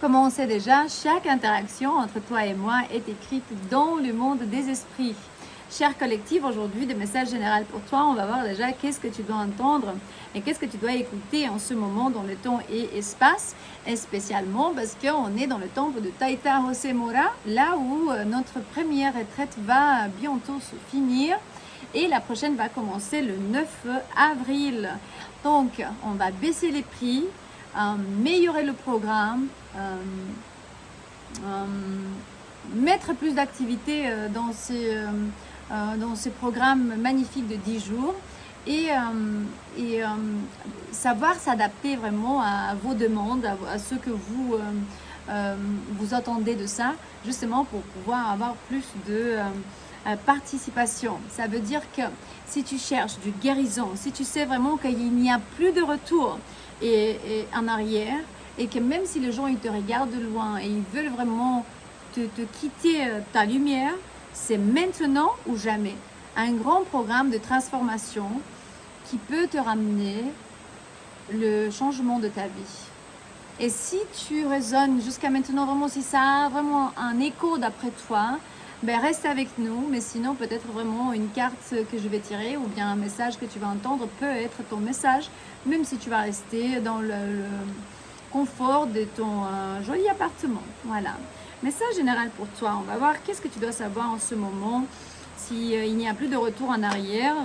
Comme on sait déjà, chaque interaction entre toi et moi est écrite dans le monde des esprits. Cher collectif, aujourd'hui, des messages généraux pour toi. On va voir déjà qu'est-ce que tu dois entendre et qu'est-ce que tu dois écouter en ce moment dans le temps et espace, et spécialement parce qu'on est dans le temple de Taita Hosemora, là où notre première retraite va bientôt se finir et la prochaine va commencer le 9 avril. Donc, on va baisser les prix, améliorer le programme, mettre plus d'activités dans ces programmes magnifiques de 10 jours et savoir s'adapter vraiment à vos demandes, à ce que vous attendez de ça, justement pour pouvoir avoir plus de participation. Ça veut dire que si tu cherches du guérison, si tu sais vraiment qu'il n'y a plus de retour et en arrière, et que même si les gens ils te regardent de loin et ils veulent vraiment te quitter ta lumière, c'est maintenant ou jamais. Un grand programme de transformation qui peut te ramener le changement de ta vie. Et si tu raisonnes jusqu'à maintenant, vraiment, si ça a vraiment un écho d'après toi, ben reste avec nous, mais sinon peut-être vraiment une carte que je vais tirer ou bien un message que tu vas entendre peut être ton message, même si tu vas rester dans le confort de ton joli appartement. Voilà. Message général pour toi. On va voir qu'est-ce que tu dois savoir en ce moment. S'il n'y a plus de retour en arrière,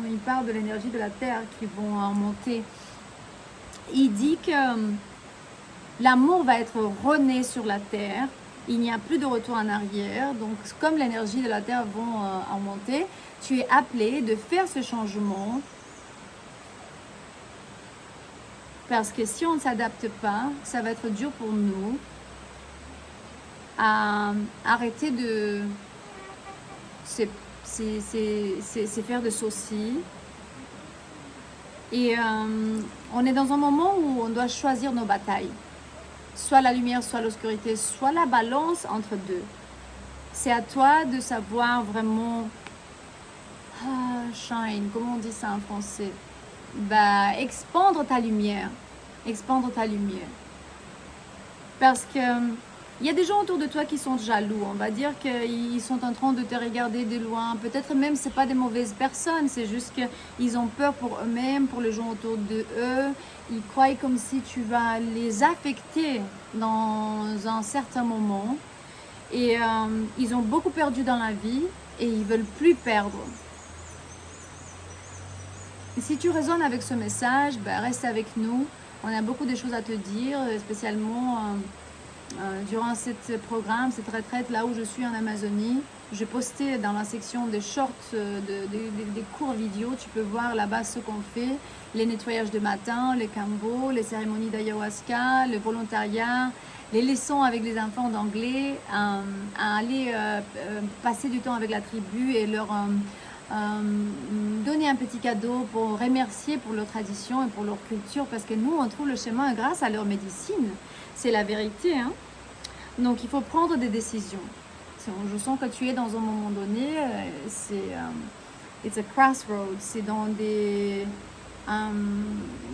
il parle de l'énergie de la Terre qui vont monter. Il dit que l'amour va être rené sur la Terre. Il n'y a plus de retour en arrière. Donc, comme l'énergie de la Terre vont en monter, tu es appelé de faire ce changement. Parce que si on ne s'adapte pas, ça va être dur pour nous à arrêter de se faire de soucis. Et on est dans un moment où on doit choisir nos batailles. Soit la lumière, soit l'obscurité, soit la balance entre deux. C'est à toi de savoir vraiment shine, comment on dit ça en français? Expandre ta lumière. Expandre ta lumière. Parce que il y a des gens autour de toi qui sont jaloux. On va dire qu'ils sont en train de te regarder de loin. Peut-être même c'est pas des mauvaises personnes. C'est juste qu'ils ont peur pour eux-mêmes, pour les gens autour de eux. Ils croient comme si tu vas les affecter dans un certain moment. Et ils ont beaucoup perdu dans la vie et ils veulent plus perdre. Et si tu résonnes avec ce message, reste avec nous. On a beaucoup de choses à te dire, spécialement durant ce programme, cette retraite, là où je suis en Amazonie. J'ai posté dans la section des shorts, des courts vidéos. Tu peux voir là-bas ce qu'on fait, les nettoyages de matin, les cambos, les cérémonies d'ayahuasca, le volontariat, les leçons avec les enfants d'anglais, à aller passer du temps avec la tribu et leur donner un petit cadeau pour remercier pour leur tradition et pour leur culture, parce que nous on trouve le chemin grâce à leur médecine, c'est la vérité, hein? Donc il faut prendre des décisions. Je sens que tu es dans un moment donné, it's a crossroads, c'est dans des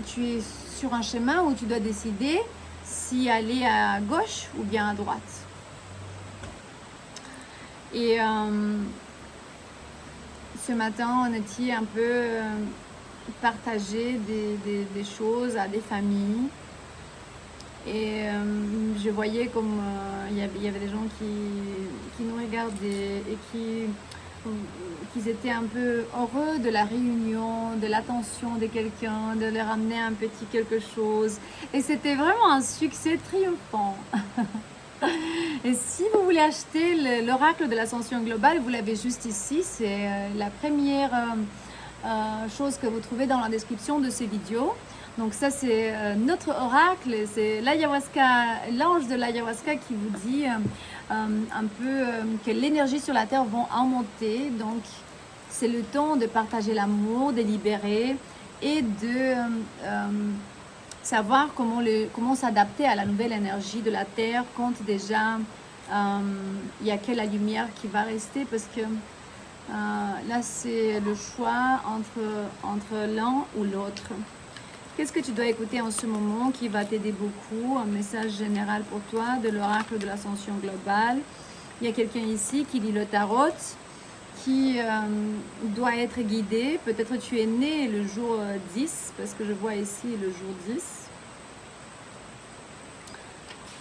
tu es sur un chemin où tu dois décider si aller à gauche ou bien à droite. Et ce matin, on était un peu partagé des choses à des familles. Et je voyais comme il y avait des gens qui nous regardaient et qui étaient un peu heureux de la réunion, de l'attention de quelqu'un, de leur amener un petit quelque chose. Et c'était vraiment un succès triomphant. Et si vous voulez acheter l'oracle de l'ascension globale, vous l'avez juste ici. C'est la première chose que vous trouvez dans la description de ces vidéos. Donc ça, c'est notre oracle. C'est l'ayahuasca, l'ange de l'ayahuasca qui vous dit un peu que l'énergie sur la Terre va en monter. Donc, c'est le temps de partager l'amour, de libérer et de savoir comment s'adapter à la nouvelle énergie de la Terre quand déjà il n'y a que la lumière qui va rester, parce que là c'est le choix entre l'un ou l'autre. Qu'est-ce que tu dois écouter en ce moment qui va t'aider beaucoup? Un message général pour toi de l'oracle de l'ascension globale. Il y a quelqu'un ici qui lit le tarot, qui doit être guidé. Peut-être tu es né le jour 10, parce que je vois ici le jour 10.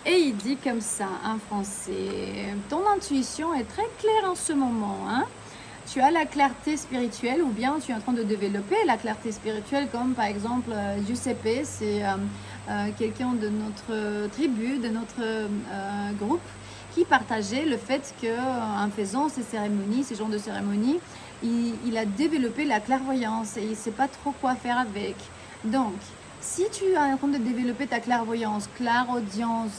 Et il dit comme ça, en français, ton intuition est très claire en ce moment, hein? Tu as la clarté spirituelle ou bien tu es en train de développer la clarté spirituelle, comme par exemple Giuseppe, c'est quelqu'un de notre tribu, de notre groupe, qui partageait le fait qu'en faisant ces cérémonies, ces genres de cérémonies, il a développé la clairvoyance et il ne sait pas trop quoi faire avec. Donc, si tu es en train de développer ta clairvoyance, clairaudience,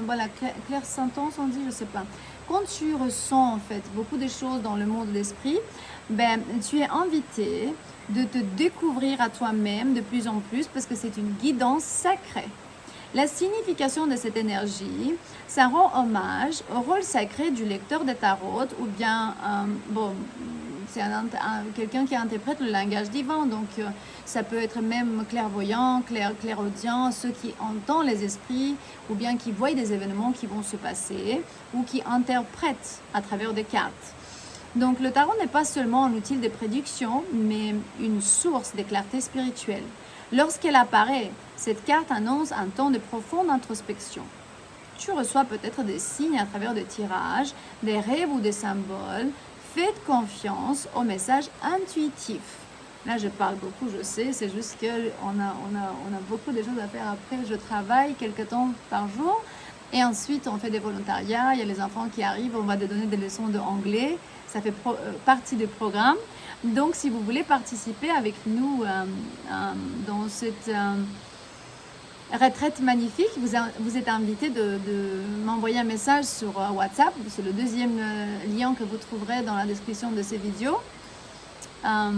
voilà, clairsentence, on dit, je ne sais pas. Quand tu ressens en fait beaucoup de choses dans le monde de l'esprit, ben, tu es invité de te découvrir à toi-même de plus en plus parce que c'est une guidance sacrée. La signification de cette énergie, ça rend hommage au rôle sacré du lecteur de tarot ou bien, c'est quelqu'un qui interprète le langage divin, donc ça peut être même clairvoyant, clairaudient, ceux qui entendent les esprits ou bien qui voient des événements qui vont se passer ou qui interprètent à travers des cartes. Donc le tarot n'est pas seulement un outil de prédiction, mais une source de clarté spirituelle. Lorsqu'elle apparaît, cette carte annonce un temps de profonde introspection. Tu reçois peut-être des signes à travers des tirages, des rêves ou des symboles. Faites confiance aux messages intuitifs. Là, je parle beaucoup, je sais, c'est juste qu'on a beaucoup de choses à faire après. Je travaille quelques temps par jour et ensuite on fait des volontariats. Il y a les enfants qui arrivent, on va te donner des leçons d'anglais. Ça fait partie du programme. Donc, si vous voulez participer avec nous dans cette retraite magnifique, vous êtes invité de m'envoyer un message sur WhatsApp. C'est le deuxième lien que vous trouverez dans la description de ces vidéos. Là,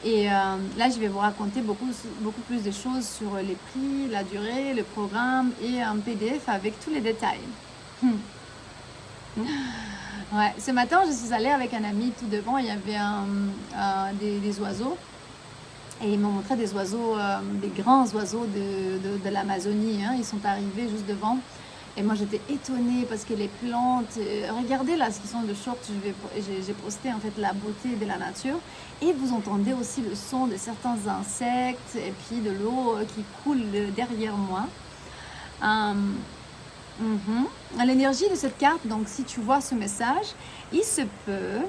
je vais vous raconter beaucoup plus de choses sur les prix, la durée, le programme et un PDF avec tous les détails. Ouais. Ce matin, je suis allée avec un ami tout devant, il y avait des oiseaux. Et ils m'ont montré des oiseaux, des grands oiseaux de l'Amazonie. Hein. Ils sont arrivés juste devant. Et moi, j'étais étonnée parce que les plantes... regardez là, ce qu'ils sont de short. J'ai posté en fait la beauté de la nature. Et vous entendez aussi le son de certains insectes et puis de l'eau qui coule derrière moi. L'énergie de cette carte, donc si tu vois ce message, il se peut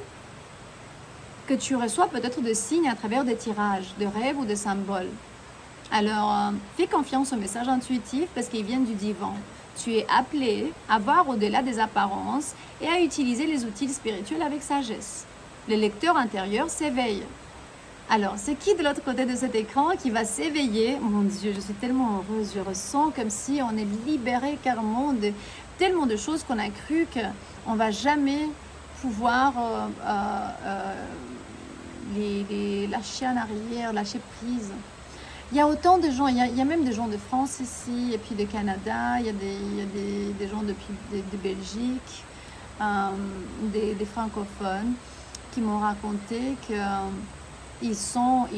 que tu reçois peut-être des signes à travers des tirages, de rêves ou des symboles. Alors, fais confiance aux messages intuitifs parce qu'ils viennent du divin. Tu es appelé à voir au-delà des apparences et à utiliser les outils spirituels avec sagesse. Le lecteur intérieur s'éveille. Alors, c'est qui de l'autre côté de cet écran qui va s'éveiller? Mon Dieu, je suis tellement heureuse, je ressens comme si on est libéré carrément de tellement de choses qu'on a cru qu'on ne va jamais pouvoir les lâcher en arrière, lâcher prise. Il y a autant de gens, il y a même des gens de France ici, et puis de Canada, il y a des gens de Belgique, des francophones qui m'ont raconté qu'ils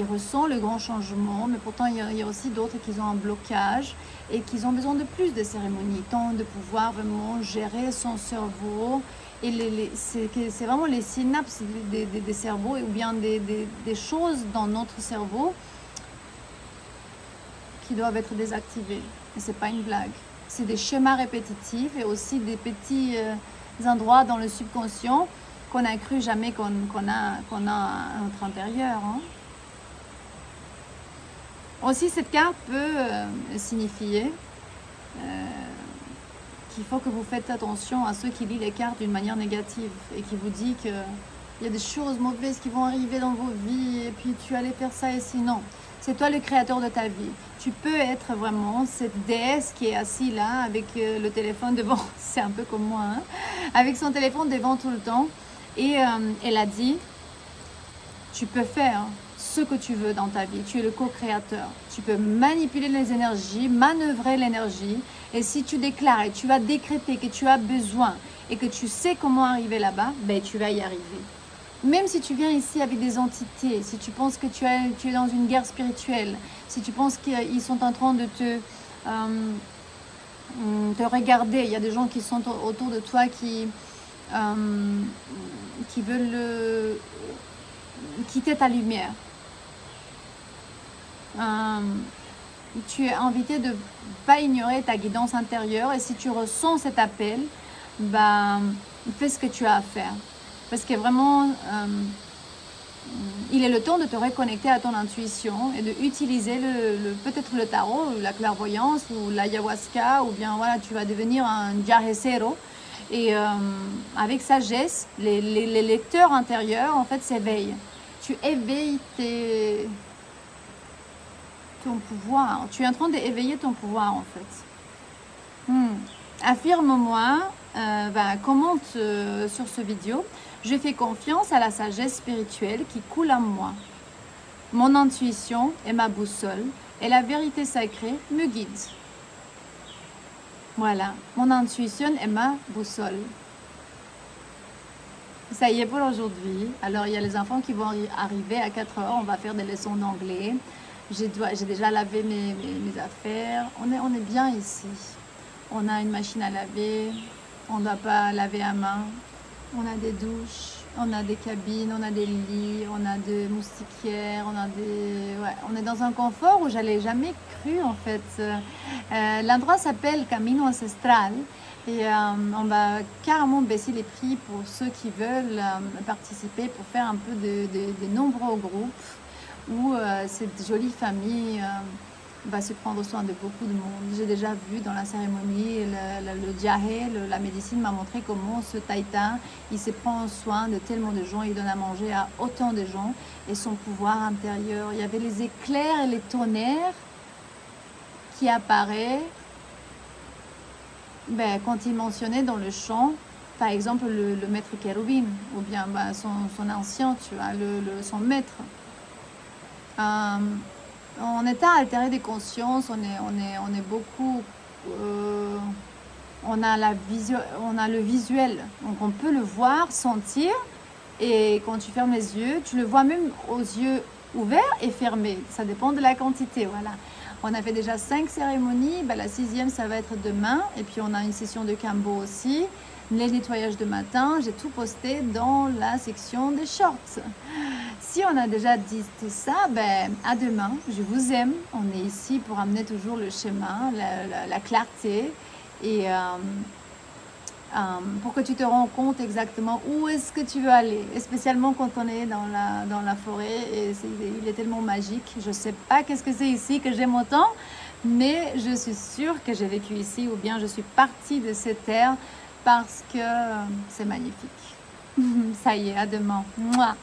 ressentent le grand changement, mais pourtant il y a aussi d'autres qui ont un blocage et qui ont besoin de plus de cérémonies, tant de pouvoir vraiment gérer son cerveau. Et c'est vraiment les synapses des cerveaux ou bien des choses dans notre cerveau qui doivent être désactivées. Et ce n'est pas une blague. C'est des schémas répétitifs et aussi des petits endroits dans le subconscient qu'on a cru jamais qu'on a à notre intérieur. Hein. Aussi, cette carte peut signifier qu'il faut que vous faites attention à ceux qui lisent les cartes d'une manière négative et qui vous dit qu'il y a des choses mauvaises qui vont arriver dans vos vies et puis tu allais faire ça et sinon. C'est toi le créateur de ta vie. Tu peux être vraiment cette déesse qui est assise là avec le téléphone devant. C'est un peu comme moi, hein, avec son téléphone devant tout le temps. Et elle a dit, tu peux faire ce que tu veux dans ta vie. Tu es le co-créateur. Tu peux manipuler les énergies, manœuvrer l'énergie. Et si tu déclares et tu vas décréter que tu as besoin et que tu sais comment arriver là-bas, ben tu vas y arriver. Même si tu viens ici avec des entités, si tu penses que tu es dans une guerre spirituelle, si tu penses qu'ils sont en train de te regarder, il y a des gens qui sont autour de toi qui veulent quitter ta lumière. Tu es invité de ne pas ignorer ta guidance intérieure, et si tu ressens cet appel, fais ce que tu as à faire. Parce que vraiment, il est le temps de te reconnecter à ton intuition et d'utiliser peut-être le tarot, ou la clairvoyance, ou l'ayahuasca, ou bien voilà, tu vas devenir un viajero. Et avec sagesse, les lecteurs intérieurs en fait s'éveillent. Tu éveilles ton pouvoir. Tu es en train d'éveiller ton pouvoir en fait. Affirme-moi, commente sur ce vidéo. Je fais confiance à la sagesse spirituelle qui coule en moi. Mon intuition est ma boussole et la vérité sacrée me guide. Voilà, mon intuition est ma boussole. Ça y est pour aujourd'hui. Alors, il y a les enfants qui vont arriver à 4 heures. On va faire des leçons d'anglais. J'ai déjà lavé mes affaires. On est bien ici. On a une machine à laver. On ne doit pas laver à main. On a des douches. On a des cabines. On a des lits. On a des moustiquaires. On est dans un confort où j'allais jamais cru en fait. L'endroit s'appelle Camino Ancestral. Et on va carrément baisser les prix pour ceux qui veulent participer, pour faire un peu de nombreux groupes où cette jolie famille va se prendre soin de beaucoup de monde. J'ai déjà vu dans la cérémonie, le diarrhée, la médecine m'a montré comment ce taïta, il se prend soin de tellement de gens, il donne à manger à autant de gens, et son pouvoir intérieur. Il y avait les éclairs et les tonnerres qui apparaissent. Quand il mentionnait dans le chant, par exemple, le maître Kérubim, ou bien son ancien, tu vois, son maître. En état altéré des consciences, on est beaucoup... on a le visuel, donc on peut le voir, sentir, et quand tu fermes les yeux, tu le vois même aux yeux ouverts et fermés. Ça dépend de la quantité, voilà. On a fait déjà 5 cérémonies, la 6e ça va être demain, et puis on a une session de Kambo aussi, les nettoyages de matin, j'ai tout posté dans la section des shorts. Si on a déjà dit tout ça, à demain, je vous aime, on est ici pour amener toujours le chemin, la clarté, et pour que tu te rends compte exactement où est-ce que tu veux aller, et spécialement quand on est dans la forêt, et il est tellement magique. Je ne sais pas qu'est-ce que c'est ici que j'aime autant, mais je suis sûre que j'ai vécu ici, ou bien je suis partie de cette terre parce que c'est magnifique. Ça y est, à demain. Mouah.